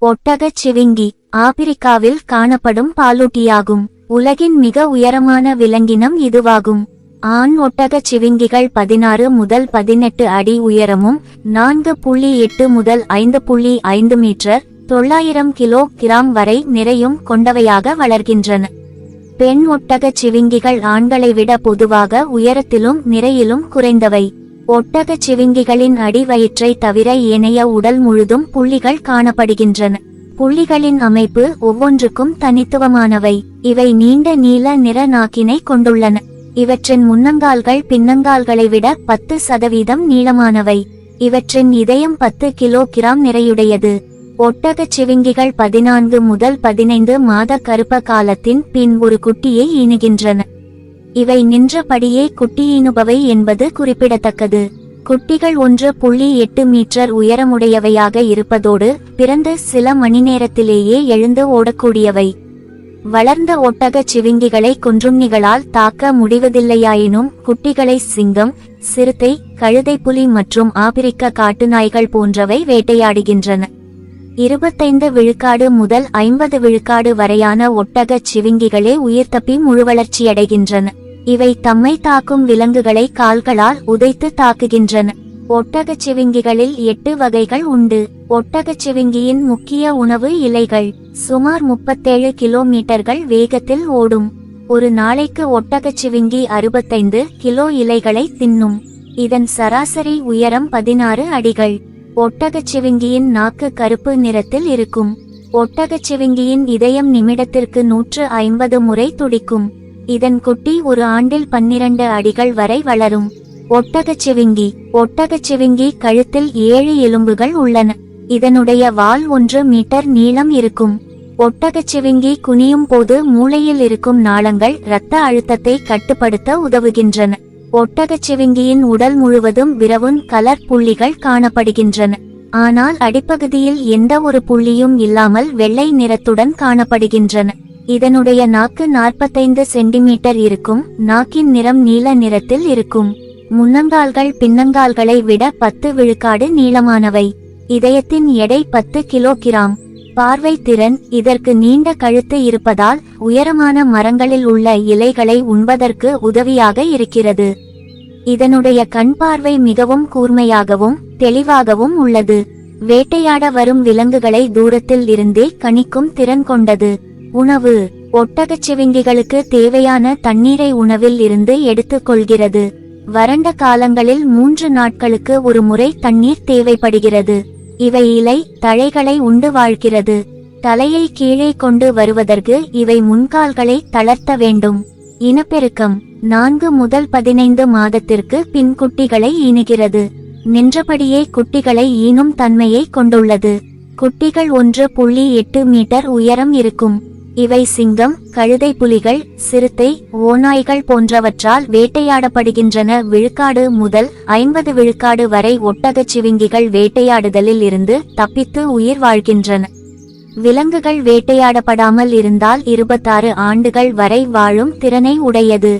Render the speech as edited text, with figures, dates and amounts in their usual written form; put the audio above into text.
ஒட்டகச் சிவிங்கி ஆப்பிரிக்காவில் காணப்படும் பாலூட்டியாகும். உலகின் மிக உயரமான விலங்கினம் இதுவாகும். ஆண் ஒட்டகச் சிவிங்கிகள் 16 முதல் 18 அடி உயரமும் 4.8 முதல் 5.5 மீட்டர் 900 கிலோகிராம் வரை நிறையும் கொண்டவையாக வளர்கின்றன. பெண் ஒட்டகச் சிவிங்கிகள் ஆண்களை விட பொதுவாக உயரத்திலும் நிறையிலும் குறைந்தவை. ஒட்டகச் சிவிங்கிகளின் அடி வயிற்றை தவிர ஏனைய உடல் முழுதும் புள்ளிகள் காணப்படுகின்றன. புள்ளிகளின் அமைப்பு ஒவ்வொன்றுக்கும் தனித்துவமானவை. இவை நீண்ட நீல நிற நாக்கினை கொண்டுள்ளன. இவற்றின் முன்னங்கால்கள் பின்னங்கால்களை விட 10% நீளமானவை. இவற்றின் இதயம் 10 கிலோகிராம் நிறையுடையது. ஒட்டகச் சிவிங்கிகள் 14 முதல் 15 மாத கருப்ப காலத்தின் பின் ஒரு குட்டியை ஈனுகின்றன. இவை நின்றபடியே குட்டியீனுபவை என்பது குறிப்பிடத்தக்கது. குட்டிகள் 1.8 மீட்டர் உயரமுடையவையாக இருப்பதோடு பிறந்த சில மணி நேரத்திலேயே எழுந்து ஓடக்கூடியவை. வளர்ந்த ஒட்டகச் சிவிங்கிகளை கொன்றுண்ணிகளால் தாக்க முடிவதில்லையாயினும் குட்டிகளை சிங்கம், சிறுத்தை, கழுதைப்புலி மற்றும் ஆப்பிரிக்க காட்டுநாய்கள் போன்றவை வேட்டையாடுகின்றன. 25 விழுக்காடு முதல் 50 விழுக்காடு வரையான ஒட்டகச் சிவிங்கிகளே உயிர்த்தப்பி முழுவளர்ச்சியடைகின்றன. இவை தம்மை தாக்கும் விலங்குகளை கால்களால் உதைத்து தாக்குகின்றன. ஒட்டகச் சிவிங்கிகளில் 8 வகைகள் உண்டு. ஒட்டகச் சிவிங்கியின் முக்கிய உணவு இலைகள். சுமார் 37 கிலோமீட்டர்கள் வேகத்தில் ஓடும். ஒரு நாளைக்கு ஒட்டகச் சிவிங்கி 65 கிலோ இலைகளை தின்னும். இதன் சராசரி உயரம் 16 அடிகள். ஒட்டகச் சிவிங்கியின் நாக்கு கருப்பு நிறத்தில் இருக்கும். ஒட்டகச் சிவிங்கியின் இதயம் நிமிடத்திற்கு 150 முறை துடிக்கும். இதன் குட்டி ஒரு ஆண்டில் 12 அடிகள் வரை வளரும். ஒட்டகச் சிவிங்கி. ஒட்டகச் சிவிங்கி கழுத்தில் 7 எலும்புகள் உள்ளன. இதனுடைய வால் 1 மீட்டர் நீளம் இருக்கும். ஒட்டகச் சிவிங்கி குனியும் போது மூளையில் இருக்கும் நாளங்கள் இரத்த அழுத்தத்தை கட்டுப்படுத்த உதவுகின்றன. ஒட்டகச் சிவிங்கியின் உடல் முழுவதும் பிரவுன் கலர் புள்ளிகள் காணப்படுகின்றன. ஆனால் அடிப்பகுதியில் எந்த ஒரு புள்ளியும் இல்லாமல் வெள்ளை நிறத்துடன் காணப்படுகின்றன. இதனுடைய நாக்கு 45 சென்டிமீட்டர் இருக்கும். நாக்கின் நிறம் நீல நிறத்தில் இருக்கும். முன்னங்கால்கள் பின்னங்கால்களை விட 10 விழுக்காடு நீளமானவை. இதயத்தின் எடை 10 கிலோகிராம். பார்வை திறன். இதற்கு நீண்ட கழுத்து இருப்பதால் உயரமான மரங்களில் உள்ள இலைகளை உண்பதற்கு உதவியாக இருக்கிறது. இதனுடைய கண் பார்வை மிகவும் கூர்மையாகவும் தெளிவாகவும் உள்ளது. வேட்டையாட வரும் விலங்குகளை தூரத்தில் இருந்தே கணிக்கும் திறன் கொண்டது. உணவு. ஒட்டகச் சிவிங்கிகளுக்கு தேவையான தண்ணீரை உணவில் இருந்து எடுத்துக் கொள்கிறது. வறண்ட காலங்களில் 3 நாட்களுக்கு ஒரு முறை தண்ணீர் தேவைப்படுகிறது. இவை இலை, தழைகளை உண்டு வாழ்கிறது. தலையை கீழே கொண்டு வருவதற்கு இவை முன்கால்களை தளர்த்த வேண்டும். இனப்பெருக்கம். 4 முதல் 15 மாதத்திற்கு பின் குட்டிகளை ஈனுகிறது. நின்றபடியே குட்டிகளை ஈனும் தன்மையை கொண்டுள்ளது. குட்டிகள் 1.8 மீட்டர் உயரம் இருக்கும். இவை சிங்கம், கழுதை புலிகள், சிறுத்தை, ஓநாய்கள் போன்றவற்றால் வேட்டையாடப்படுகின்றன. விழுக்காடு முதல் 50 விழுக்காடு வரை ஒட்டகச் சிவிங்கிகள் வேட்டையாடுதலில் இருந்து தப்பித்து உயிர் வாழ்கின்றன. விலங்குகள் வேட்டையாடப்படாமல் இருந்தால் 26 ஆண்டுகள் வரை வாழும் திறனை உடையது.